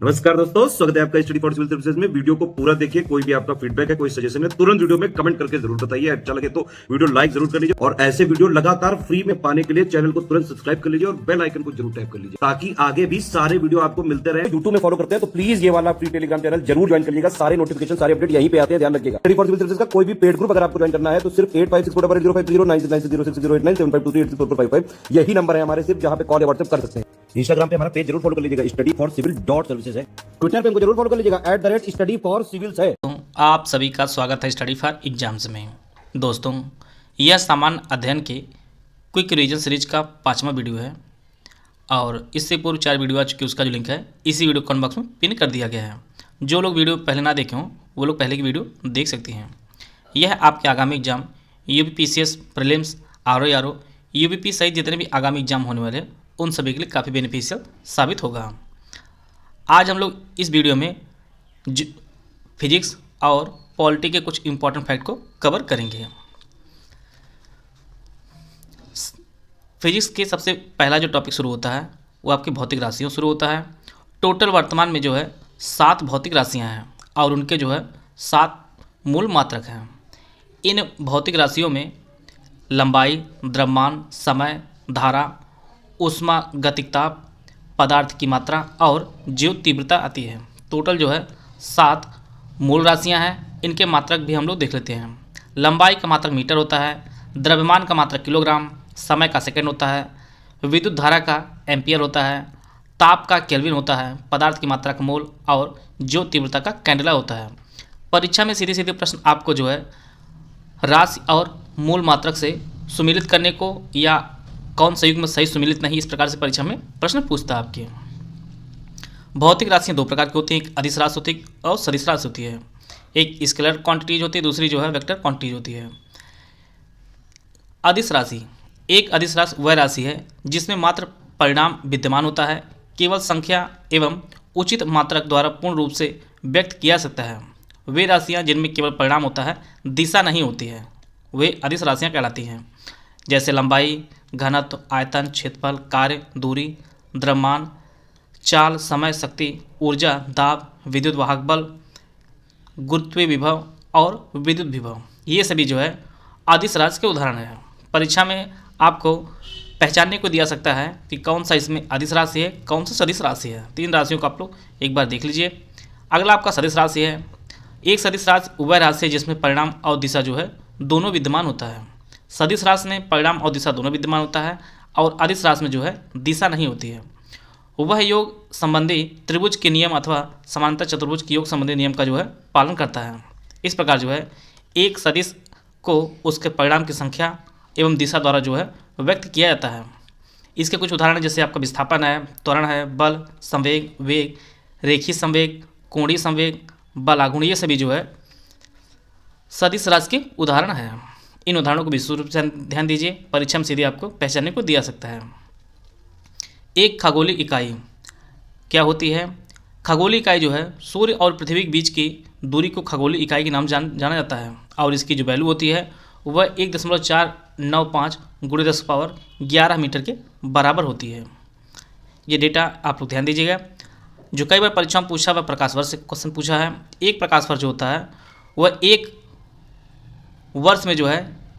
नमस्कार दोस्तों, स्वागत है आपका स्टडी फॉर सिविल सर्विसेज में। वीडियो को पूरा देखिए। कोई भी आपका फीडबैक है, कोई सजेशन है, तुरंत वीडियो में कमेंट करके जरूर बताइए। अच्छा लगे तो वीडियो लाइक जरूर कर लीजिए और ऐसे वीडियो लगातार फ्री में पाने के लिए चैनल को तुरंत सब्सक्राइब कर लीजिए और बेल आइकन को जरूर टैप कर लीजिए ताकि आगे भी सारे वीडियो आपको मिलते रहे। यूट्यूब में फॉलो करते हैं तो प्लीज ये वाला फ्री टेलीग्राम चैनल जरूर ज्वाइन करिएगा। सारे नोटिफिकेशन, सारे अपडेट यहीं पे आते हैं, ध्यान रखिएगा। स्टडी फॉर सिविल सर्विसेज का कोई भी पेड ग्रुप अगर आपको ज्वाइन करना है तो सिर्फ 8564809606097523864455 यही नंबर है हमारे, सिर्फ जहां पे कॉल या व्हाट्सएप कर सकते हैं। इंस्टाग्राम पे हमारा पेज जरूर फॉलो कर लीजिएगा, स्टडी फॉर सिविल .सर्विसेज है। ट्विटर पे हमको जरूर फॉलो कर लीजिएगा, @study for civils है। आप सभी का स्वागत है स्टडी फॉर एग्जाम्स में। दोस्तों, यह सामान्य अध्ययन के क्विक रिवीजन सीरीज का 5वां वीडियो है और इससे पूर्व 4 वीडियो आ चुकी, उसका जो लिंक है इसी वीडियो कमेंट बॉक्स में पिन कर दिया गया है। जो लोग वीडियो पहले ना देखे हों वो लोग पहले की वीडियो देख सकते हैं। यह आपके आगामी exam UPPCS, prelims, RO, UPP सहित जितने भी आगामी एग्जाम होने वाले हैं उन सभी के लिए काफ़ी बेनिफिशियल साबित होगा। आज हम लोग इस वीडियो में फिजिक्स और पॉलिटी के कुछ इंपॉर्टेंट फैक्ट को कवर करेंगे। फिजिक्स के सबसे पहला जो टॉपिक शुरू होता है वो आपकी भौतिक राशियों शुरू होता है। टोटल वर्तमान में जो है 7 भौतिक राशियां हैं और उनके जो है 7 मूल मात्रक हैं। इन भौतिक राशियों में लंबाई, द्रव्यमान, समय, धारा, ऊष्मा गतिकताप, पदार्थ की मात्रा और जीव तीव्रता आती है। टोटल जो है 7 मूल राशियां हैं। इनके मात्रक भी हम लोग देख लेते हैं। लंबाई का मात्रक मीटर होता है, द्रव्यमान का मात्रक किलोग्राम, समय का सेकंड होता है, विद्युत धारा का एम्पियर होता है, ताप का केल्विन होता है, पदार्थ की मात्रा का मोल और जीव तीव्रता का कैंडेला होता है। परीक्षा में सीधे सीधे प्रश्न आपको जो है राशि और मूल मात्रक से सुमेलित करने को या कौन सा युग्म में सही सुमेलित नहीं, इस प्रकार से परीक्षा में प्रश्न पूछता है आपके। भौतिक राशियाँ 2 प्रकार की होती हैं, एक अदिश राशि होती है और सदिश राशि होती है। एक स्केलर क्वांटिटीज होती है, दूसरी जो है वेक्टर क्वांटिटीज होती है। अदिश राशि, एक अदिश राशि वह राशि है जिसमें मात्र परिणाम विद्यमान होता है, केवल संख्या एवं उचित मात्रक द्वारा पूर्ण रूप से व्यक्त किया सकता है। वे राशियाँ जिनमें केवल परिणाम होता है, दिशा नहीं होती है, वे अदिश राशियाँ कहलाती हैं। जैसे लंबाई, घनत्व, आयतन, क्षेत्रफल, कार्य, दूरी, द्रव्यमान, चाल, समय, शक्ति, ऊर्जा, दाब, विद्युत वाहक बल, गुरुत्वीय विभव और विद्युत विभव, ये सभी जो है अदिश राशि के उदाहरण है। परीक्षा में आपको पहचानने को दिया सकता है कि कौन सा इसमें अदिश राशि है, कौन सा सदिश राशि है। 3 राशियों को आप लोग एक बार देख लीजिए। अगला आपका सदिश राशि है। एक सदिश राशि वह राशि है जिसमें परिणाम और दिशा जो है दोनों विद्यमान होता है। सदिश राशि में परिणाम और दिशा दोनों विद्यमान होता है और अदिश राशि में जो है दिशा नहीं होती है। वह योग संबंधी त्रिभुज के नियम अथवा समांतर चतुर्भुज के योग संबंधी नियम का जो है पालन करता है। इस प्रकार जो है एक सदिश को उसके परिणाम की संख्या एवं दिशा द्वारा जो है व्यक्त किया जाता है। इसके कुछ उदाहरण जैसे आपका विस्थापन है, त्वरण है, बल, संवेग, वेग, रेखीय संवेग, कोणीय संवेग, बल आघूर्ण, ये सभी जो है सदिश राशि के उदाहरण हैं। इन उदाहरणों को विशेष रूप से ध्यान दीजिए, परीक्षा में सीधे आपको पहचानने को दिया सकता है। एक खगोलीय इकाई क्या होती है? खगोलीय इकाई जो है सूर्य और पृथ्वी के बीच की दूरी को खगोलीय इकाई के नाम जाना जाता है और इसकी जो वैल्यू होती है वह 1.495 × 10⁻11 मीटर के बराबर होती है। ये डेटा आप लोग ध्यान दीजिएगा। जो कई बार परीक्षा में पूछा, वह प्रकाश वर्ष से क्वेश्चन पूछा है। एक प्रकाश वर्ष जो होता है वह एक वर्ष में जो है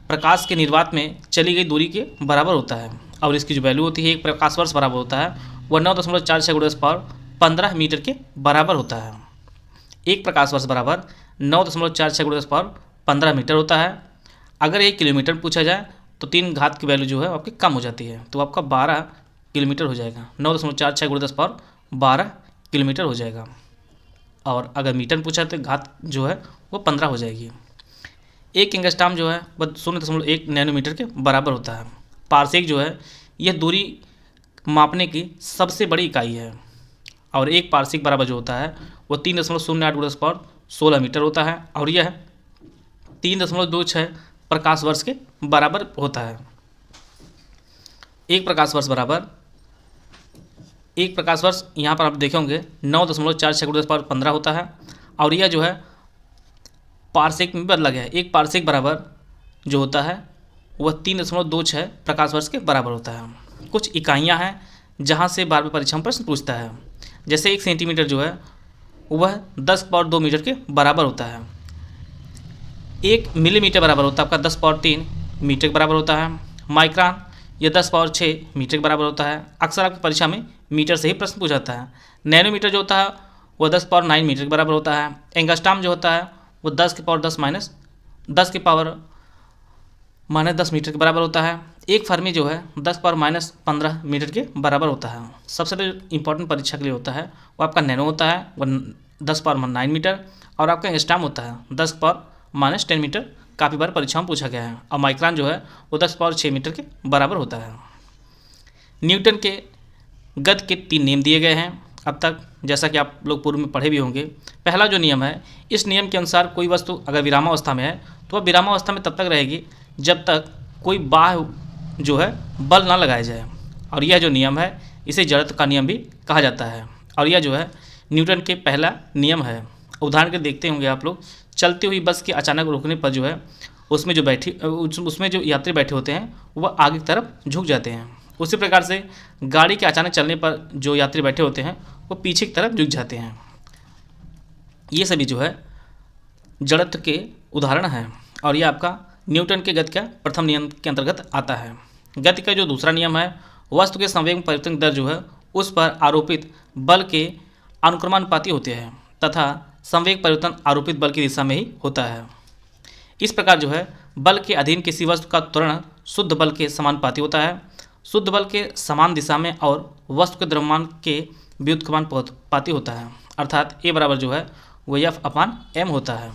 प्रकाश के निर्वात में चली गई दूरी के बराबर होता है और इसकी जो वैल्यू होती है, एक प्रकाश वर्ष बराबर होता है वह 9.46 × 10⁻15 मीटर के बराबर होता है। एक प्रकाश वर्ष बराबर 9.46 × 10⁻15 मीटर होता है। अगर 1 किलोमीटर पूछा जाए तो 3 घात की वैल्यू जो है आपकी कम हो जाती है, तो आपका 12 किलोमीटर हो जाएगा। 9.46 × 10⁻12 किलोमीटर हो जाएगा। और अगर मीटर पूछा तो घात जो है वो 15 हो जाएगी। एक एंगस्ट्रॉम जो है वह 0.1 नैनोमीटर के बराबर होता है। पारसेक जो है यह दूरी मापने की सबसे बड़ी इकाई है और एक पारसेक बराबर जो होता है वह 3.08 × 10⁻16 मीटर होता है और यह 3.26 प्रकाश वर्ष के बराबर होता है। एक प्रकाश वर्ष यहाँ पर आप देखेंगे 9.46 × 10⁻15 होता है और यह जो है पारसेक में बदला गया है। एक पारसेक बराबर जो होता है वह 3.26 प्रकाश वर्ष के बराबर होता है। कुछ इकाइयाँ हैं जहाँ से बार बार परीक्षा में प्रश्न पूछता है। जैसे 1 सेंटीमीटर जो है वह 10⁻2 मीटर के बराबर होता है। 1 मिलीमीटर बराबर होता है आपका 10⁻3 मीटर के बराबर होता है। माइक्रोन यह 10⁻6 मीटर के बराबर होता है। अक्सर आपकी परीक्षा में मीटर से ही प्रश्न पूछा जाता है। नैनोमीटर जो होता है वह 10⁻9 मीटर के बराबर होता है। एंगस्ट्रॉम जो होता है वो 10⁻10 मीटर के बराबर होता है। एक फर्मी जो है 10⁻−15 मीटर के बराबर होता है। सबसे जो इंपॉर्टेंट परीक्षा के लिए होता है वो आपका नैनो होता है, वह 10⁻9 मीटर, और आपका एंगस्ट्रॉम होता है 10⁻−10 मीटर। काफ़ी बार परीक्षाओं में पूछा गया है। और माइक्रोन जो है वो 10⁻6 मीटर के बराबर होता है। न्यूटन के गति के 3 नियम दिए गए हैं अब तक, जैसा कि आप लोग पूर्व में पढ़े भी होंगे। पहला जो नियम है, इस नियम के अनुसार कोई वस्तु अगर विरामावस्था में है तो वह विरामावस्था में तब तक रहेगी जब तक कोई बाह्य जो है बल ना लगाया जाए, और यह जो नियम है इसे जड़त्व का नियम भी कहा जाता है। और यह जो है न्यूटन के पहला नियम है। उदाहरण के देखते होंगे आप लोग, चलती हुई बस के अचानक रुकने पर जो है उसमें जो यात्री बैठे होते हैं वह आगे की तरफ झुक जाते हैं। उसी प्रकार से गाड़ी के अचानक चलने पर जो यात्री बैठे होते हैं वो पीछे की तरफ झुक जाते हैं। ये सभी जो है जड़त्व के उदाहरण हैं, और यह आपका न्यूटन के गति का प्रथम नियम के अंतर्गत आता है। गति का जो दूसरा नियम है, वस्तु के संवेग में परिवर्तन दर जो है उस पर आरोपित बल के अनुक्रमानुपाती होते हैं तथा संवेग परिवर्तन आरोपित बल की दिशा में ही होता है। इस प्रकार जो है बल के अधीन किसी वस्तु का त्वरण शुद्ध बल के समानुपाती होता है। शुद्ध बल के समान दिशा में और वस्तु के द्रव्यमान के व्युत्क्रमानुपाती होता है, अर्थात ए बराबर जो है वो F/m होता है।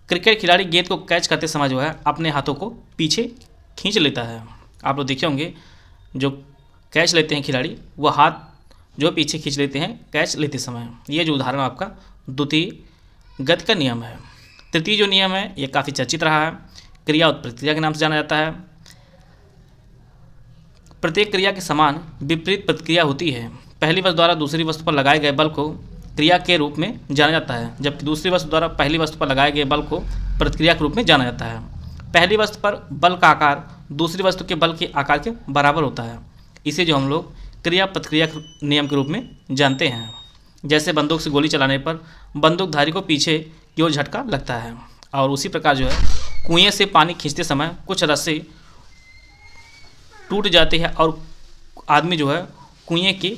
क्रिकेट खिलाड़ी गेंद को कैच करते समय जो है अपने हाथों को पीछे खींच लेता है। आप लोग देखे होंगे जो कैच लेते हैं खिलाड़ी वह हाथ जो पीछे खींच लेते हैं कैच लेते समय। ये जो उदाहरण आपका द्वितीय गति का नियम है। तृतीय जो नियम है ये काफ़ी चर्चित रहा है, क्रिया और प्रतिक्रिया के नाम से जाना जाता है। प्रत्येक क्रिया के समान विपरीत प्रतिक्रिया होती है। पहली वस्तु द्वारा दूसरी वस्तु पर लगाए गए बल को क्रिया के रूप में जाना जाता है, जबकि दूसरी वस्तु द्वारा पहली वस्तु पर लगाए गए बल को प्रतिक्रिया के रूप में जाना जाता है। पहली वस्तु पर बल का आकार दूसरी वस्तु के बल के आकार के बराबर होता है। इसे जो हम लोग क्रिया प्रतिक्रिया नियम के रूप में जानते हैं। जैसे बंदूक से गोली चलाने पर बंदूकधारी को पीछे की ओर झटका लगता है, और उसी प्रकार जो है कुएं से पानी खींचते समय कुछ रस्सी टूट जाती है और आदमी जो है कुएं के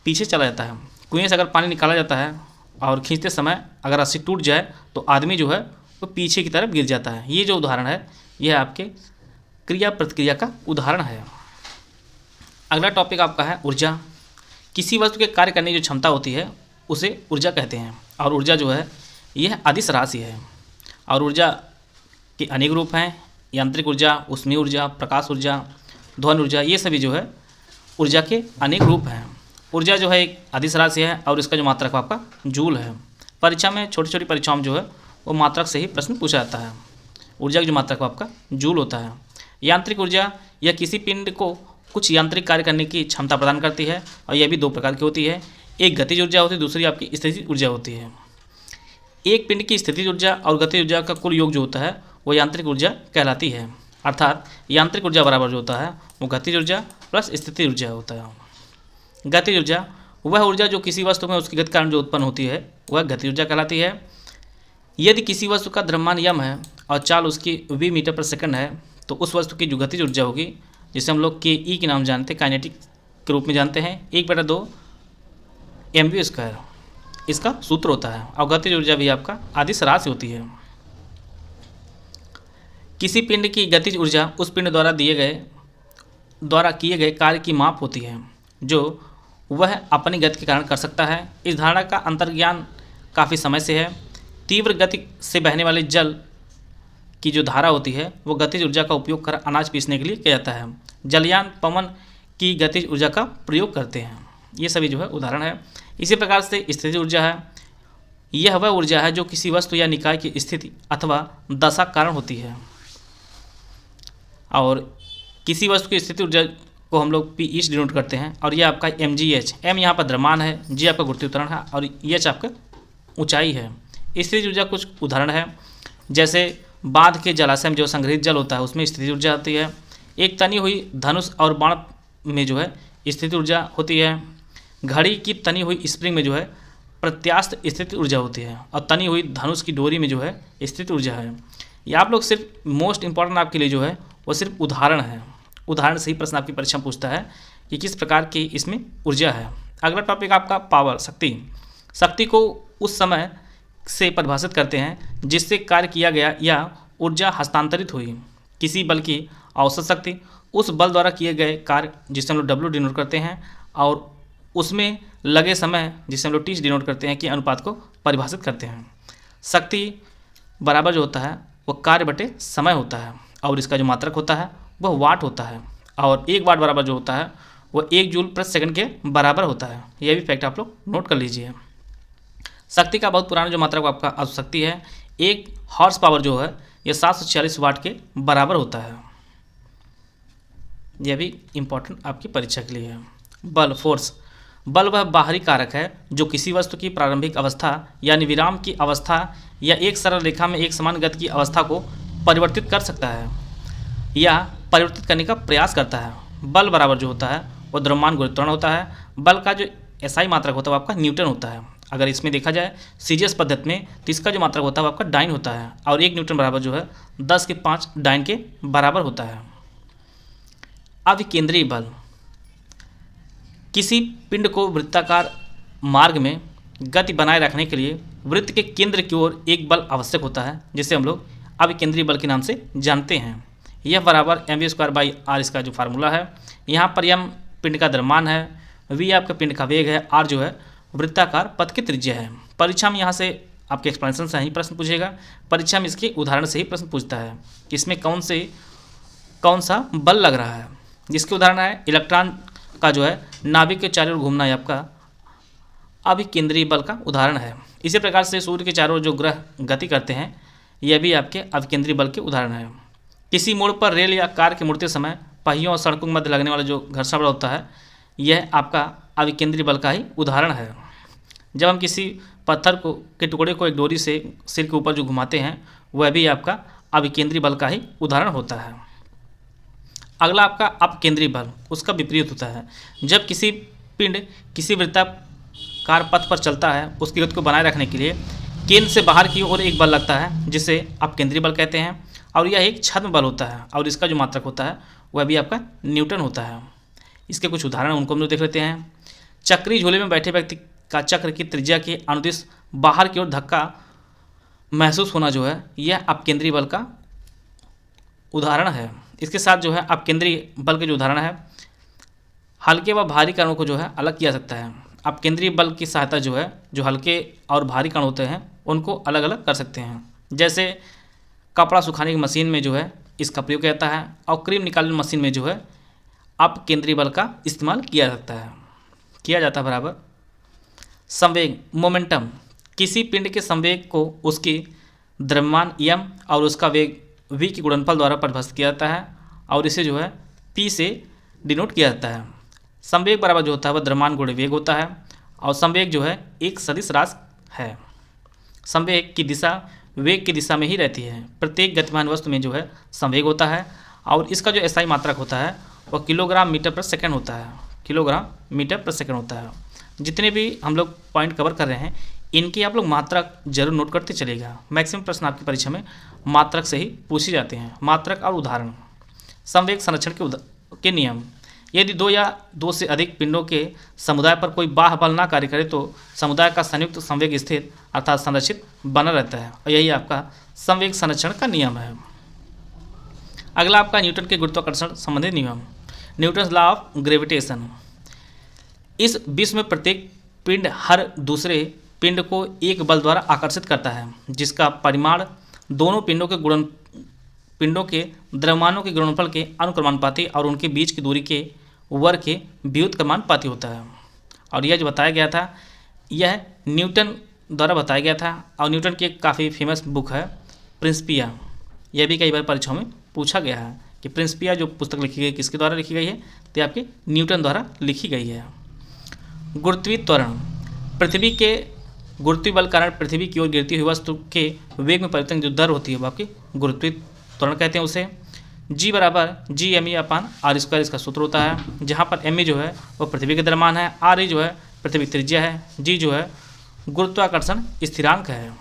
पीछे चला जाता है। कुएं से अगर पानी निकाला जाता है और खींचते समय अगर रस्सी टूट जाए तो आदमी जो है वो पीछे की तरफ गिर जाता है। ये जो उदाहरण है यह आपके क्रिया प्रतिक्रिया का उदाहरण है। अगला टॉपिक आपका है ऊर्जा। किसी वस्तु के कार्य करने की जो क्षमता होती है उसे ऊर्जा कहते हैं, और ऊर्जा जो है यह अदिश राशि है। और ऊर्जा के अनेक रूप हैं, यांत्रिक ऊर्जा, ऊष्मीय ऊर्जा, प्रकाश ऊर्जा, ध्वनि ऊर्जा, ये सभी जो है ऊर्जा के अनेक रूप हैं। ऊर्जा जो है एक अदिश राशि है और इसका जो मात्रक आपका जूल है। परीक्षा में छोटी छोटी परीक्षाओं में जो है वो मात्रक से ही प्रश्न पूछा जाता है। ऊर्जा का जो मात्रक आपका जूल होता है। यांत्रिक ऊर्जा यह किसी पिंड को कुछ यांत्रिक कार्य करने की क्षमता प्रदान करती है, और यह भी दो प्रकार की होती है। एक गतिज ऊर्जा होती है, दूसरी आपकी स्थितिज ऊर्जा होती है। एक पिंड की स्थितिज ऊर्जा और गतिज ऊर्जा का कुल योग जो होता है वो यांत्रिक ऊर्जा कहलाती है। अर्थात यांत्रिक ऊर्जा बराबर जो होता है वो गतिज ऊर्जा प्लस स्थितिज ऊर्जा होता है। गतिज ऊर्जा वह ऊर्जा जो किसी वस्तु में उसकी गति के कारण जो उत्पन्न होती है वह गतिज ऊर्जा कहलाती है। यदि किसी वस्तु का द्रव्यमान यम है और चाल उसकी v मीटर पर सेकंड है तो उस वस्तु की जो गतिज ऊर्जा होगी, जिसे हम लोग के ई के नाम जानते हैं, काइनेटिक के रूप में जानते हैं, 1/2 mv², इसका सूत्र होता है। और गतिज ऊर्जा भी आपका अदिश राशि होती है। किसी पिंड की गतिज ऊर्जा उस पिंड द्वारा किए गए कार्य की माप होती है जो वह अपनी गति के कारण कर सकता है। इस धारणा का अंतर्ज्ञान काफ़ी समय से है। तीव्र गति से बहने वाले जल की जो धारा होती है वो गतिज ऊर्जा का उपयोग कर अनाज पीसने के लिए किया जाता है। जलयान पवन की गतिज ऊर्जा का प्रयोग करते हैं। ये सभी जो है उदाहरण है। इसी प्रकार से स्थितिज ऊर्जा है। यह वह ऊर्जा है जो किसी वस्तु या निकाय की स्थिति अथवा दशा कारण होती है। और किसी वस्तु की स्थिति ऊर्जा को हम लोग P से डिनोट करते हैं, और यह आपका mgh, m यहाँ पर द्रव्यमान है, g आपका गुरुत्वीय त्वरण है, और h आपका ऊंचाई है। स्थितिज ऊर्जा कुछ उदाहरण है, जैसे बांध के जलाशय में जो संग्रहित जल होता है उसमें स्थितिज ऊर्जा होती है। एक तनी हुई धनुष और बाण में जो है स्थिति ऊर्जा होती है। घड़ी की तनी हुई स्प्रिंग में जो है प्रत्यास्थ स्थिति ऊर्जा होती है और तनी हुई धनुष की डोरी में जो है स्थिति ऊर्जा है। ये आप लोग सिर्फ मोस्ट इंपॉर्टेंट आपके लिए जो है वो सिर्फ उदाहरण है। उदाहरण से ही प्रश्न आपकी परीक्षा में पूछता है कि किस प्रकार की इसमें ऊर्जा है। अगला टॉपिक आपका पावर, शक्ति। शक्ति को उस समय से परिभाषित करते हैं जिससे कार्य किया गया या ऊर्जा हस्तांतरित हुई। किसी बल की औसत शक्ति उस बल द्वारा किए गए कार्य जिसे हम लोग डब्ल्यू डिनोट करते हैं और उसमें लगे समय जिसे हम लोग टी डिनोट करते हैं कि अनुपात को परिभाषित करते हैं। शक्ति बराबर जो होता है वो कार्य बटे समय होता है और इसका जो मात्रक होता है वह वाट होता है और 1 वाट बराबर जो होता है वो 1 जूल प्रति सेकंड के बराबर होता है। यह भी फैक्ट आप लोग नोट कर लीजिए। शक्ति का बहुत पुराना जो मात्रक आपका अणुशक्ति है, 1 हॉर्स पावर जो है यह 746 वाट के बराबर होता है। यह भी इम्पोर्टेंट आपकी परीक्षा के लिए है। बल, फोर्स। बल वह बाहरी कारक है जो किसी वस्तु की प्रारंभिक अवस्था यानी विराम की अवस्था या एक सरल रेखा में एक समान गति की अवस्था को परिवर्तित कर सकता है या परिवर्तित करने का प्रयास करता है। बल बराबर जो होता है वो द्रव्यमान गुरुत्वाकर्षण होता है। बल का जो एसआई मात्रक होता है वो आपका न्यूटन होता है। अगर इसमें देखा जाए सीजीएस पद्धति में तो इसका जो मात्रक होता है वो आपका डाइन होता है और 1 न्यूटन बराबर जो है 10⁵ डाइन के बराबर होता है। अविकेंद्रीय बल। किसी पिंड को वृत्ताकार मार्ग में गति बनाए रखने के लिए वृत्त के केंद्र की ओर एक बल आवश्यक होता है जिसे हम लोग अविकेंद्रीय बल के नाम से जानते हैं। यह बराबर mv²/r इसका जो फार्मूला है। यहाँ पर m पिंड का द्रव्यमान है, v आपका पिंड का वेग है, r जो है वृत्ताकार पथ की त्रिज्या है। परीक्षा में यहाँ से आपके एक्सप्लेनेशन से ही प्रश्न पूछेगा। परीक्षा में इसके उदाहरण से ही प्रश्न पूछता है कि इसमें कौन सा बल लग रहा है। जिसके उदाहरण है इलेक्ट्रॉन का जो है नाभिक के चारों ओर घूमना, है आपका अभिकेंद्रीय बल का उदाहरण है। इसी प्रकार से सूर्य के चारों ओर जो ग्रह गति करते हैं यह भी आपके अभिकेंद्रीय बल के उदाहरण है। किसी मोड़ पर रेल या कार के मुड़ते समय पहियों और सड़कों के मध्य लगने वाला जो घर्षण बल होता है यह आपका अभिकेंद्रीय बल का ही उदाहरण है। जब हम किसी पत्थर के टुकड़े को एक डोरी से सिर के ऊपर जो घुमाते हैं वह भी आपका अभिकेंद्रीय बल का ही उदाहरण होता है। अगला आपका अपकेंद्रीय बल, उसका विपरीत होता है। जब किसी पिंड किसी वृत्ताकार पथ पर चलता है उसकी गति को बनाए रखने के लिए केंद्र से बाहर की ओर एक बल लगता है जिसे अपकेंद्रीय बल कहते हैं और यह एक छद्म बल होता है और इसका जो मात्रक होता है वह भी आपका न्यूटन होता है। इसके कुछ उदाहरण उनको हम लोग देख लेते हैं। चक्री झूले में बैठे व्यक्ति का चक्र की त्रिज्या के अनुदिश बाहर की ओर धक्का महसूस होना जो है यह अपकेंद्रीय बल का उदाहरण है। इसके साथ जो है अपकेंद्रीय बल के जो उदाहरण है, हल्के व भारी कणों को जो है अलग किया सकता है। अपकेंद्रीय बल की सहायता जो है जो हल्के और भारी कण होते हैं उनको अलग अलग कर सकते हैं। जैसे कपड़ा सुखाने की मशीन में जो है इसका प्रयोग किया जाता है और क्रीम निकालने मशीन में जो है अपकेंद्रीय बल का इस्तेमाल किया जाता है बराबर। संवेग, मोमेंटम। किसी पिंड के संवेग को उसकी द्रव्यमान m और उसका वेग v के गुणनफल द्वारा परिभाषित किया जाता है और इसे जो है p से डिनोट किया जाता है। संवेग बराबर जो होता है वह द्रव्यमान गुणे वेग होता है और संवेग जो है एक सदिश राशि है। संवेग की दिशा वेग की दिशा में ही रहती है। प्रत्येक गतिमान वस्तु में जो है संवेग होता है और इसका जो एसआई मात्रक होता है वह किलोग्राम मीटर पर सेकंड होता है। किलोग्राम मीटर पर सेकंड होता है। जितने भी हम लोग पॉइंट कवर कर रहे हैं इनकी आप लोग मात्रक जरूर नोट करते चलेगा। मैक्सिमम प्रश्न आपकी परीक्षा में मात्रक से ही पूछे जाते हैं। मात्रक और उदाहरण। संवेग संरक्षण के नियम। यदि 2 या 2 से अधिक पिंडों के समुदाय पर कोई बाह्य बल ना कार्य करे तो समुदाय का संयुक्त संवेग स्थिर अर्थात संरक्षित बना रहता है और यही आपका संवेग संरक्षण का नियम है। अगला आपका न्यूटन के गुरुत्वाकर्षण संबंधी नियम, न्यूटन लॉ ऑफ ग्रेविटेशन। इस विश्व में प्रत्येक पिंड हर दूसरे पिंड को एक बल द्वारा आकर्षित करता है जिसका परिमाण दोनों पिंडों के द्रव्यमानों के गुणनफल के अनुक्रमानुपाती और उनके बीच की दूरी के वर्ग के व्युत्क्रमानुपाती होता है। और यह जो बताया गया था यह न्यूटन द्वारा बताया गया था और न्यूटन की एक काफ़ी फेमस बुक है प्रिंसिपिया। यह भी कई बार परीक्षाओं में पूछा गया है कि प्रिंसिपिया जो पुस्तक लिखी गई किसके द्वारा लिखी गई है, तो आपके न्यूटन द्वारा लिखी गई है। गुरुत्वीय त्वरण। पृथ्वी के गुरुत्वीय बल कारण पृथ्वी की ओर गिरती हुई वस्तु के वेग में परिवर्तन जो दर होती है वो आपकी गुरुत्वीय त्वरण कहते हैं उसे। जी बराबर G M E upon R square इसका सूत्र होता है, जहाँ पर एम ई जो है वो पृथ्वी के द्रव्यमान है, आर ई जो है पृथ्वी की त्रिज्या है, जी जो है गुरुत्वाकर्षण स्थिरांक है।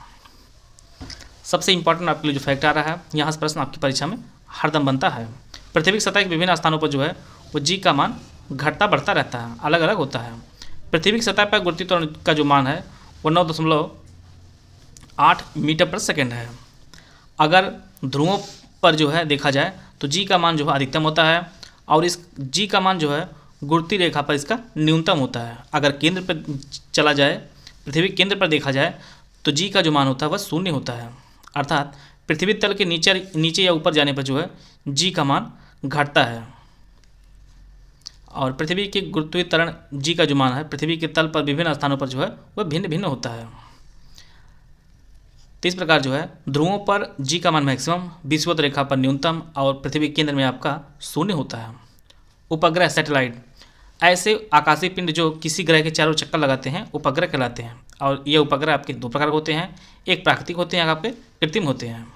सबसे इंपॉर्टेंट आपके लिए जो फैक्ट आ रहा है, यहाँ से प्रश्न आपकी परीक्षा में हरदम बनता है। पृथ्वी की सतह के विभिन्न स्थानों पर जो है वो जी का मान घटता बढ़ता रहता है, अलग अलग होता है। पृथ्वी की सतह पर गुरुत्वीय त्वरण का जो मान है वो 9.8 मीटर पर सेकेंड है। अगर ध्रुवों पर जो है देखा जाए तो जी का मान जो है अधिकतम होता है, और इस जी का मान जो है गुरुत्वीय रेखा पर इसका न्यूनतम होता है। अगर केंद्र पर चला जाए, पृथ्वी के केंद्र पर देखा जाए तो जी का जो मान होता है वह शून्य होता है, अर्थात पृथ्वी तल के नीचे या ऊपर जाने पर जो है जी का मान घटता है। और पृथ्वी के गुरुत्वीय त्वरण जी का जो मान है पृथ्वी के तल पर विभिन्न स्थानों पर जो है वह भिन्न भिन्न होता है। तो इस प्रकार जो है ध्रुवों पर जी का मान मैक्सिमम, विषुवत रेखा पर न्यूनतम, और पृथ्वी के केंद्र में आपका शून्य होता है। उपग्रह सैटेलाइट ऐसे आकाशीय पिंड जो किसी ग्रह के चारों चक्कर लगाते हैं उपग्रह कहलाते हैं। और ये उपग्रह आपके दो प्रकार के होते हैं, एक प्राकृतिक होते हैं, आपके कृत्रिम होते हैं।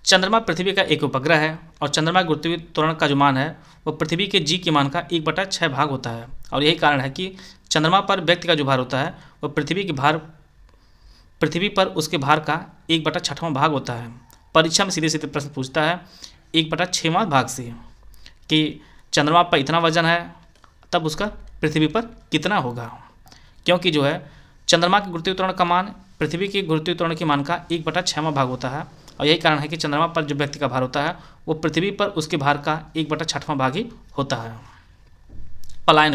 चंद्रमा पृथ्वी का एक उपग्रह है, और चंद्रमा के गुरुत्वीय त्वरण का जो मान है वो पृथ्वी के जी के मान का 1/6 भाग होता है। और यही कारण है कि चंद्रमा पर व्यक्ति का जो भार होता है वो पृथ्वी पर उसके भार का 1/6वां भाग होता है। परीक्षा में सीधे सीधे प्रश्न पूछता है 1/6वां भाग से कि चंद्रमा पर इतना वजन है, तब उसका पृथ्वी पर कितना होगा, क्योंकि जो है चंद्रमा के गुरुत्वीय त्वरण का मान पृथ्वी के गुरुत्वीय त्वरण के मान का 1/6वां भाग होता है। और यही कारण है कि चंद्रमा पर जो व्यक्ति का भार होता है वो पृथ्वी पर उसके भार का 1/6वां भाग ही होता है। पलायन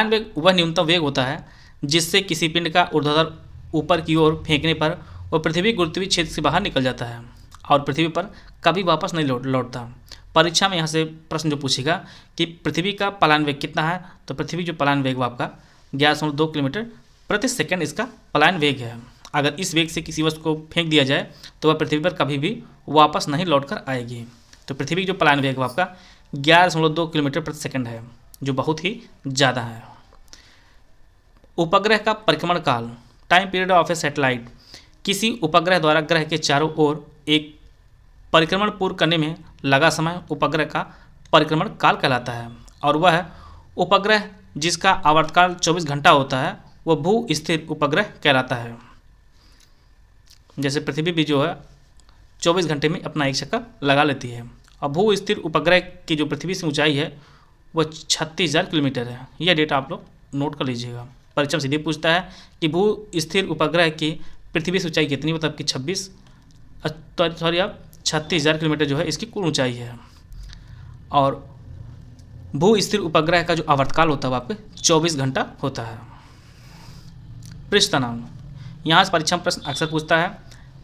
वेग वह न्यूनतम वेग होता है जिससे किसी पिंड का ऊर्ध्वाधर ऊपर की ओर फेंकने पर वह पृथ्वी गुरुत्वीय क्षेत्र से बाहर निकल जाता है और पृथ्वी पर कभी वापस नहीं लौटता। परीक्षा में यहाँ से प्रश्न जो पूछेगा कि पृथ्वी का पलायन वेग कितना है, तो पृथ्वी जो पलायन वेग वो आपका 11.2 किलोमीटर प्रति सेकंड इसका पलायन वेग है। अगर इस वेग से किसी वस्तु को फेंक दिया जाए तो वह पृथ्वी पर कभी भी वापस नहीं लौटकर आएगी। तो पृथ्वी की जो पलायन वेग वो आपका 11.2 किलोमीटर प्रति सेकंड है, जो बहुत ही ज़्यादा है। उपग्रह का परिक्रमण काल, time period of A satellite, किसी उपग्रह द्वारा ग्रह के चारों ओर एक परिक्रमण पूर्ण करने में लगा समय उपग्रह का परिक्रमण काल कहलाता है। और वह उपग्रह जिसका आवर्तकाल 24 घंटा होता है वह भू स्थिर उपग्रह कहलाता है। जैसे पृथ्वी भी जो है 24 घंटे में अपना एक चक्कर लगा लेती है, और भू स्थिर उपग्रह की जो पृथ्वी से ऊंचाई है वह 36,000 किलोमीटर है। यह डेटा आप लोग नोट कर लीजिएगा। परीक्षा सीधे पूछता है कि भू स्थिर उपग्रह की पृथ्वी से ऊंचाई कितनी, मतलब कि 36,000 किलोमीटर जो है इसकी कुल ऊंचाई है। और भू स्थिर उपग्रह का जो आवर्तकाल होता है वह आपके 24 घंटा होता है। पृष्ठ तनाव, यहाँ से परीक्षा में प्रश्न अक्सर पूछता है।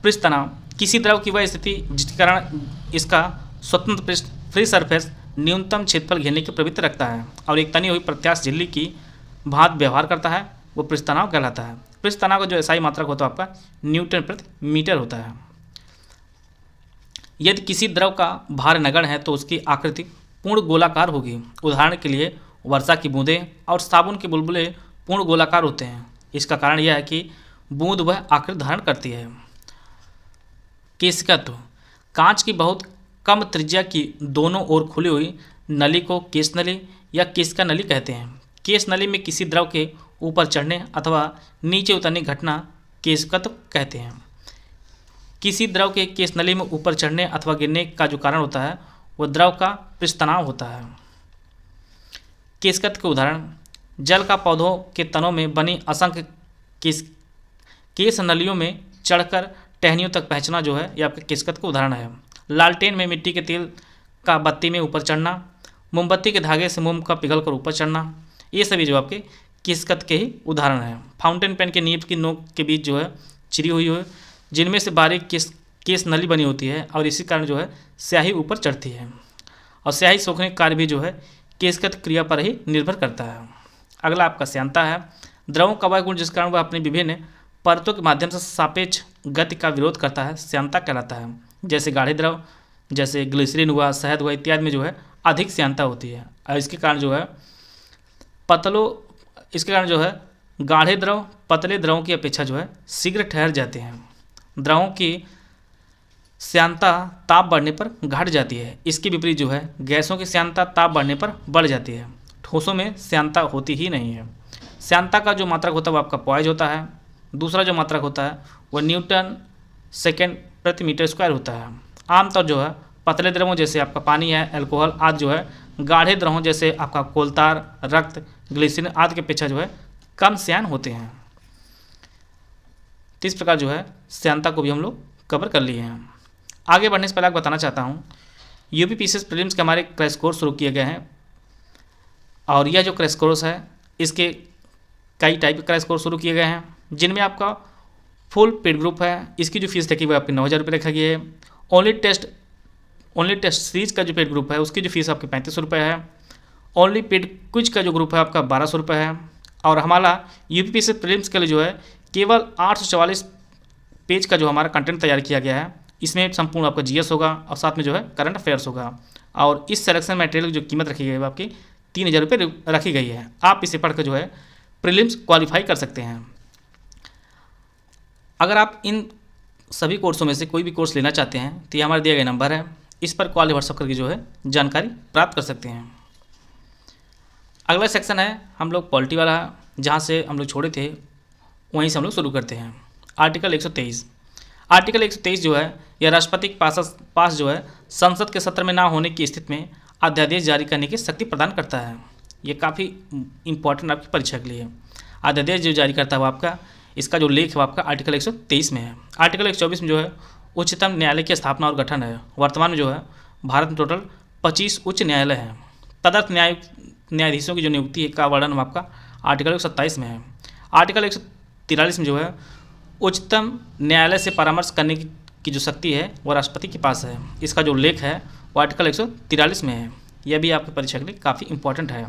पृष्ठ तनाव किसी द्रव की वह स्थिति जिसके कारण इसका स्वतंत्र पृष्ठ फ्री सरफेस न्यूनतम क्षेत्रफल घेरने की प्रवृत्ति रखता है और एक तनी हुई प्रत्यास्थ झिल्ली की भांति व्यवहार करता है, वो पृष्ठ तनाव कहलाता है। पृष्ठ तनाव का जो एसआई मात्रक होता है आपका न्यूटन प्रति मीटर होता है। यदि किसी द्रव का भार नगण्य है तो उसकी आकृति पूर्ण गोलाकार होगी। उदाहरण के लिए वर्षा की बूंदें और साबुन के बुलबुले पूर्ण गोलाकार होते हैं। इसका कारण यह है कि बूंद वह आकृति धारण करती है। केशिकत्व, कांच की बहुत कम त्रिज्या की दोनों ओर खुली हुई नली को केश नली या केशिका नली कहते हैं। केश नली में किसी द्रव के ऊपर चढ़ने अथवा नीचे उतरने घटना केशिकत्व कहते हैं। किसी द्रव के केश नली में ऊपर चढ़ने अथवा गिरने का जो कारण होता है वह द्रव का पृष्ठ तनाव होता है। केशिकत्व के उदाहरण, जल का पौधों के तनों में बनी असंख्य केश नलियों में चढ़कर टहनियों तक पहुँचना जो है यह आपके केशिकत्व का उदाहरण है। लालटेन में मिट्टी के तेल का बत्ती में ऊपर चढ़ना, मोमबत्ती के धागे से मोम का पिघल कर ऊपर चढ़ना, ये सभी जो आपके केशिकत्व के ही उदाहरण हैं। फाउंटेन पेन के नीब की नोक के बीच जो है चिरी हुई है, जिनमें से बारीक केश नली बनी होती है और इसी कारण जो है स्याही ऊपर चढ़ती है। और स्याही सोखने का कार्य भी जो है केशिकत्व क्रिया पर ही निर्भर करता है। अगला आपका श्यानता है। द्रवों का वह गुण जिस कारण वह अपनी विभिन्न परतों के माध्यम से सापेक्ष गति का विरोध करता है श्यानता कहलाता है। जैसे गाढ़े द्रव जैसे ग्लिसरीन हुआ, शहद हुआ इत्यादि में जो है अधिक श्यानता होती है और इसके कारण जो है गाढ़े द्रव पतले द्रवों की अपेक्षा जो है शीघ्र ठहर जाते हैं। द्रवों की श्यानता ताप बढ़ने पर घट जाती है। इसके विपरीत जो है गैसों की श्यानता ताप बढ़ने पर बढ़ जाती है। ठोसों में श्यानता होती ही नहीं है। श्यानता का जो मात्रक होता है वो आपका पॉइज होता है। दूसरा जो मात्रक होता है वह न्यूटन सेकेंड प्रति मीटर स्क्वायर होता है। आमतौर जो है पतले द्रवों जैसे आपका पानी है, अल्कोहल आदि जो है गाढ़े द्रवों जैसे आपका कोलतार, रक्त, ग्लिसरीन आदि के अपेक्षा जो है कम श्यान होते हैं। तो इस प्रकार जो है श्यानता को भी हम लोग कवर कर लिए हैं। आगे बढ़ने से पहले आपको बताना चाहता हूँ यूपीपीसीएस प्रीलिम्स के हमारे क्रैश कोर्स शुरू किए गए हैं और यह जो क्रैश कोर्स है इसके कई टाइप के क्रैश कोर्स शुरू किए गए हैं, जिनमें आपका फुल पेड ग्रुप है। इसकी जो फीस रखी हुई है आपकी 9,000 रुपये रखी गई है। ओनली टेस्ट सीरीज का जो पेड ग्रुप है उसकी जो फीस आपकी 3500 रुपये है। ओनली पेड क्विज का जो ग्रुप है आपका 1200 रुपये है। और हमारा यूपीपीसीएस प्रीलिम्स के लिए जो है केवल 844 पेज का जो हमारा कंटेंट तैयार किया गया है। इसमें संपूर्ण आपका जीएस होगा और साथ में जो है करंट अफेयर्स होगा। और इस सिलेक्शन मटेरियल की जो कीमत रखी गई है वो आपकी 3,000 रुपये रखी गई है। आप इसे पढ़कर जो है प्रीलिम्स क्वालिफाई कर सकते हैं। अगर आप इन सभी कोर्सों में से कोई भी कोर्स लेना चाहते हैं तो ये हमारे दिया गया नंबर है, इस पर कॉल व्हाट्सएप करके जो है जानकारी प्राप्त कर सकते हैं। अगला सेक्शन है हम लोग पॉलिटी वाला, जहाँ से हम लोग छोड़े थे वहीं से हम लोग शुरू करते हैं। आर्टिकल 123। आर्टिकल 123 जो है यह राष्ट्रपति के पास जो है संसद के सत्र में ना होने की स्थिति में अध्यादेश जारी करने की शक्ति प्रदान करता है। ये काफ़ी इंपॉर्टेंट आपकी परीक्षा के लिए है। अध्यादेश जो जारी करता है वो आपका, इसका जो लेख है वो आपका आर्टिकल 123 में है। आर्टिकल 124 में जो है उच्चतम न्यायालय की स्थापना और गठन है। वर्तमान में जो है भारत में टोटल 25 उच्च न्यायालय हैं। तदर्थ न्यायाधीशों की जो नियुक्ति का वर्णन आपका आर्टिकल 127 में है। आर्टिकल 143 में जो है उच्चतम न्यायालय से परामर्श करने की जो शक्ति है वो राष्ट्रपति के पास है। इसका जो लेख है वो आर्टिकल 143 में है। यह भी आपकी परीक्षा के लिए काफ़ी इंपॉर्टेंट है।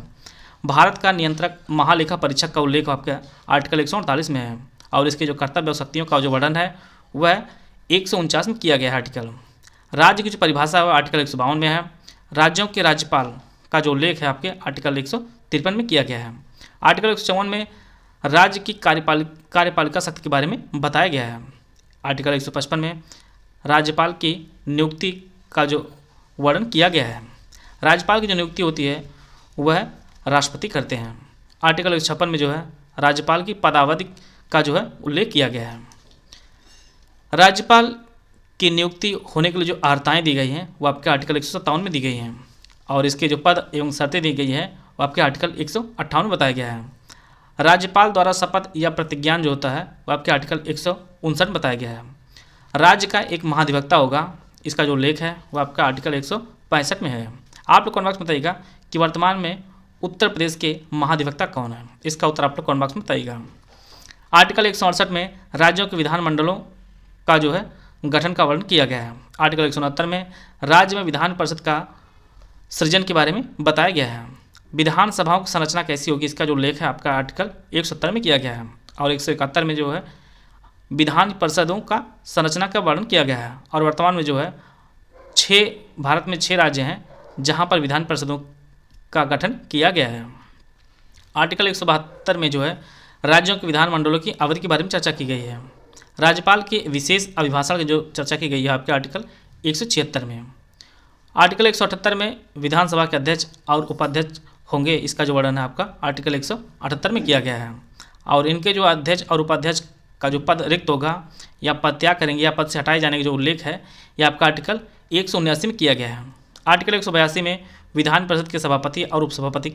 भारत का नियंत्रक महालेखा परीक्षक का उल्लेख आपका आर्टिकल 148 में है और इसके जो कर्तव्य और शक्तियों का जो वर्णन है वह 149 में किया गया है। आर्टिकल राज्य की जो परिभाषा है वह आर्टिकल 152 में है। राज्यों के राज्यपाल का जो उल्लेख है आपके आर्टिकल 153 में किया गया है। आर्टिकल 154 में राज्य की कार्यपालिका शक्ति के बारे में बताया गया है। आर्टिकल 155 में राज्यपाल की नियुक्ति का जो वर्णन किया गया है। राज्यपाल की जो नियुक्ति होती है वह राष्ट्रपति करते हैं। आर्टिकल 156 में जो है राज्यपाल की पदावधि का जो है उल्लेख किया गया है। राज्यपाल की नियुक्ति होने के लिए जो अर्हताएँ दी गई हैं वो आपके आर्टिकल 157 में दी गई हैं और इसके जो पद एवं शर्तें दी गई हैं वो आपके आर्टिकल 158 में बताया गया है। राज्यपाल द्वारा शपथ या प्रतिज्ञान जो होता है वो आपके आर्टिकल 159 में बताया गया है। राज्य का एक महाधिवक्ता होगा, इसका जो लेख है वो आपका आर्टिकल 165 में है। आप लोग कमेंट बॉक्स में बताइएगा कि वर्तमान में उत्तर प्रदेश के महाधिवक्ता कौन है। इसका उत्तर आप लोग कमेंट बॉक्स में बताइएगा। आर्टिकल 168 में राज्यों के विधानमंडलों का जो है गठन का वर्णन किया गया है। आर्टिकल 169 में राज्य में विधान परिषद का सृजन के बारे में बताया गया है। विधानसभाओं की संरचना कैसी होगी, इसका जो लेख है आपका आर्टिकल 170 में किया गया है। और 171 में जो है विधान परिषदों का संरचना का वर्णन किया गया है। और वर्तमान में जो है भारत में 6 राज्य हैं जहां पर विधान परिषदों का गठन किया गया है। आर्टिकल 172 में जो है राज्यों के विधानमंडलों की अवधि के बारे में चर्चा की गई है। राज्यपाल के विशेष अभिभाषण की जो चर्चा की गई है आपके आर्टिकल 176 में। आर्टिकल 178 में विधानसभा के अध्यक्ष और उपाध्यक्ष होंगे, इसका जो वर्णन है आपका आर्टिकल 178 में किया गया है। और इनके जो अध्यक्ष और उपाध्यक्ष का जो पद रिक्त होगा या पद त्याग करेंगे या पद से हटाए जाने का जो उल्लेख है यह आपका आर्टिकल 179 में किया गया है। आर्टिकल 182 में विधान परिषद के सभापति और उपसभापति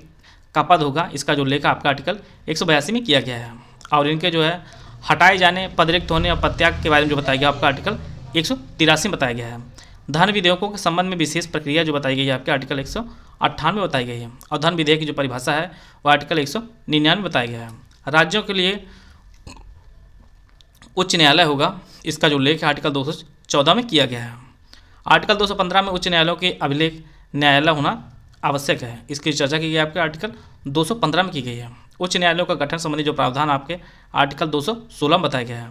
का पद होगा, इसका जो उल्लेख आपका आर्टिकल 182 में किया गया है। और इनके जो है हटाए जाने, पद रिक्त होने और पद त्याग के बारे में जो बताया गया आपका आर्टिकल 183 में बताया गया है। धन विधेयकों के संबंध में विशेष प्रक्रिया जो बताई गई है आपके आर्टिकल 198 में बताई गई है। और धन विधेयक की जो परिभाषा है वो आर्टिकल 199 में बताया गया है। राज्यों के लिए उच्च न्यायालय होगा, इसका जो उल्लेख है आर्टिकल 214 में किया गया है। आर्टिकल 215 में उच्च न्यायालयों के अभिलेख न्यायालय होना आवश्यक है, इसकी चर्चा की गई आपके आर्टिकल 215 में की गई है। उच्च न्यायालयों का गठन संबंधी जो प्रावधान आपके आर्टिकल 216 में बताया गया है।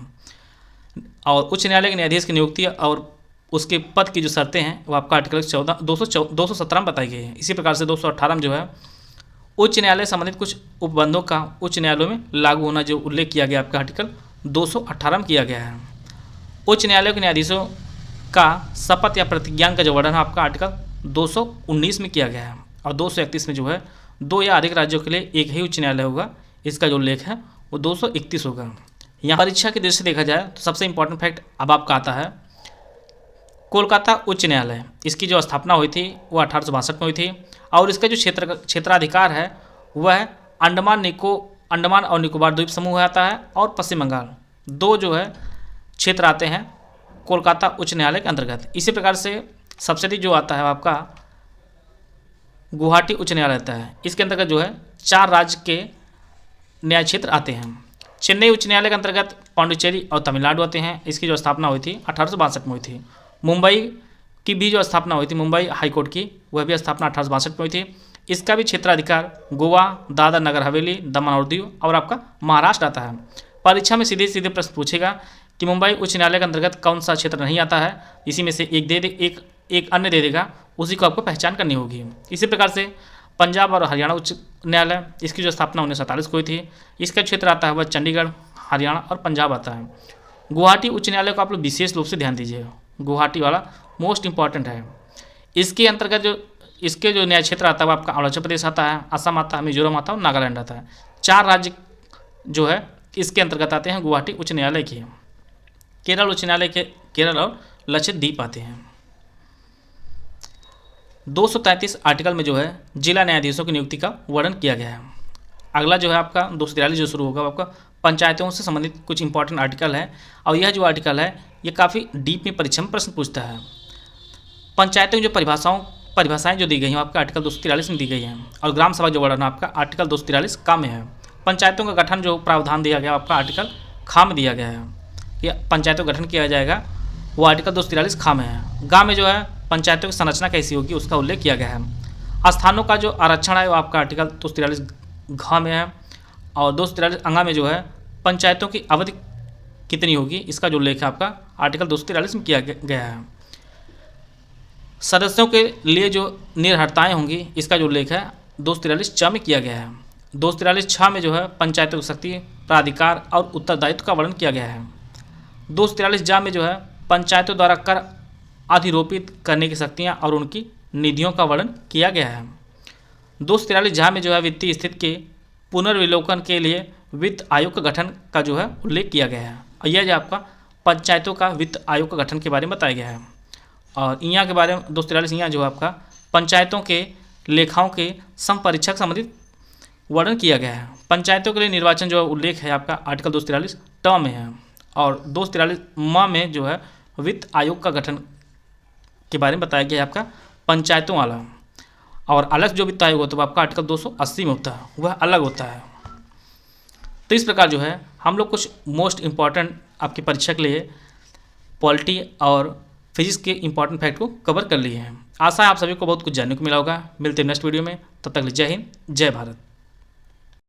और उच्च न्यायालय के न्यायाधीश की नियुक्ति और उसके पद की जो शर्तें हैं वो आपका आर्टिकल 217 में बताई गई है। इसी प्रकार से 218 में जो है उच्च न्यायालय संबंधित कुछ उपबंधों का उच्च न्यायालयों में लागू होना जो उल्लेख किया गया आपका आर्टिकल 218 में किया गया है। उच्च न्यायालय के न्यायाधीशों का शपथ या प्रतिज्ञान का जो वर्णन है आपका आर्टिकल 219 में किया गया है, और 231 में जो है 2 या अधिक राज्यों के लिए एक ही उच्च न्यायालय होगा। इसका जो उल्लेख है वो 231 होगा। यहाँ परीक्षा की दृष्टि से देखा जाए तो सबसे इंपॉर्टेंट फैक्ट अब आपका आता है कोलकाता उच्च न्यायालय। इसकी जो स्थापना हुई थी वो 1862 में हुई थी, और इसका जो क्षेत्राधिकार है वह अंडमान और निकोबार द्वीप समूह आता है और पश्चिम बंगाल, 2 जो है क्षेत्र आते हैं कोलकाता उच्च न्यायालय के अंतर्गत। इसी प्रकार से सब्सिडी जो आता है आपका गुवाहाटी उच्च न्यायालय आता है। इसके अंतर्गत जो है 4 राज्य के न्याय क्षेत्र आते हैं। चेन्नई उच्च न्यायालय के अंतर्गत पांडिचेरी और तमिलनाडु आते हैं। इसकी जो स्थापना हुई थी 1862 में हुई थी। मुंबई की भी जो स्थापना हुई थी, मुंबई हाईकोर्ट की, वह भी स्थापना 1862 में हुई थी। इसका भी क्षेत्राधिकार गोवा, दादर नगर हवेली, दमन और दीव और आपका महाराष्ट्र आता है। परीक्षा में सीधे सीधे प्रश्न पूछेगा कि मुंबई उच्च न्यायालय के अंतर्गत कौन सा क्षेत्र नहीं आता है, इसी में से एक अन्य दे देगा, उसी को आपको पहचान करनी होगी। इसी प्रकार से पंजाब और हरियाणा उच्च न्यायालय, इसकी जो स्थापना 1947 को हुई थी। इसका क्षेत्र आता है वह चंडीगढ़, हरियाणा और पंजाब आता है। गुवाहाटी उच्च न्यायालय को आप लोग विशेष रूप से ध्यान दीजिए, गुवाहाटी वाला मोस्ट इंपॉर्टेंट है। इसके अंतर्गत इसके जो न्याय क्षेत्र आता है वो आपका अरुणाचल प्रदेश आता है, असम आता है, मिजोरम आता है और नागालैंड आता है। 4 राज्य जो है इसके अंतर्गत आते हैं गुवाहाटी उच्च न्यायालय के। केरल उच्च न्यायालय के केरल और लक्षद्वीप आते हैं। 233 आर्टिकल में जो है जिला न्यायाधीशों की नियुक्ति का वर्णन किया गया है। अगला जो है आपका 243 जो शुरू होगा वो आपका पंचायतों से संबंधित कुछ इंपॉर्टेंट आर्टिकल है, और यह जो आर्टिकल है ये काफ़ी डीप में परीक्षा में प्रश्न पूछता है। पंचायतों की जो परिभाषाएं जो दी गई हैं आपका आर्टिकल 243 में दी गई हैं, और ग्राम सभा जो वर्णन आपका आर्टिकल 243 का में है। पंचायतों का गठन जो प्रावधान दिया गया आपका आर्टिकल खा में दिया गया है कि पंचायतों का गठन किया जाएगा, वो आर्टिकल 243 खा में है। गाँव में जो है पंचायतों की संरचना कैसी होगी उसका उल्लेख किया गया है। स्थानों का जो आरक्षण है वो आपका आर्टिकल 243 घ में है, और 243 अंगा में जो है पंचायतों की अवधि कितनी होगी इसका जो उल्लेख है आपका आर्टिकल 243 में किया गया है। सदस्यों के लिए जो निर्हरताएँ होंगी इसका जो उल्लेख है 243 च में किया गया है। 243 छ में जो है पंचायतों की शक्ति, प्राधिकार और उत्तरदायित्व का वर्णन किया गया है। 243 जा में जो है पंचायतों द्वारा कर अधिरोपित करने की शक्तियाँ और उनकी निधियों का वर्णन किया गया है। 243 झा में जो है वित्तीय स्थिति के पुनर्विलोकन के लिए वित्त आयोग का गठन का जो है उल्लेख किया गया है, और यह जो आपका पंचायतों का वित्त आयोग का गठन के बारे में बताया गया है। और यहाँ के बारे में 243 यहाँ जो आपका पंचायतों के लेखाओं के समपरीक्षक संबंधित वर्णन किया गया है। पंचायतों के लिए निर्वाचन जो उल्लेख है आपका आर्टिकल 243 ट में है, और 243 म में जो है वित्त आयोग का गठन के बारे में बताया गया है आपका पंचायतों वाला। और अलग जो वित्त आयोग होता है वो आपका आर्टिकल 280 में होता है, वह अलग होता है। तो इस प्रकार जो है हम लोग कुछ मोस्ट इम्पॉर्टेंट आपकी परीक्षा के लिए पॉलिटी और फिजिक्स के इंपॉर्टेंट फैक्ट को कवर कर लिए हैं। आशा है आप सभी को बहुत कुछ जानने को मिला होगा। मिलते हैं नेक्स्ट वीडियो में, तब तक जय हिंद, जय भारत।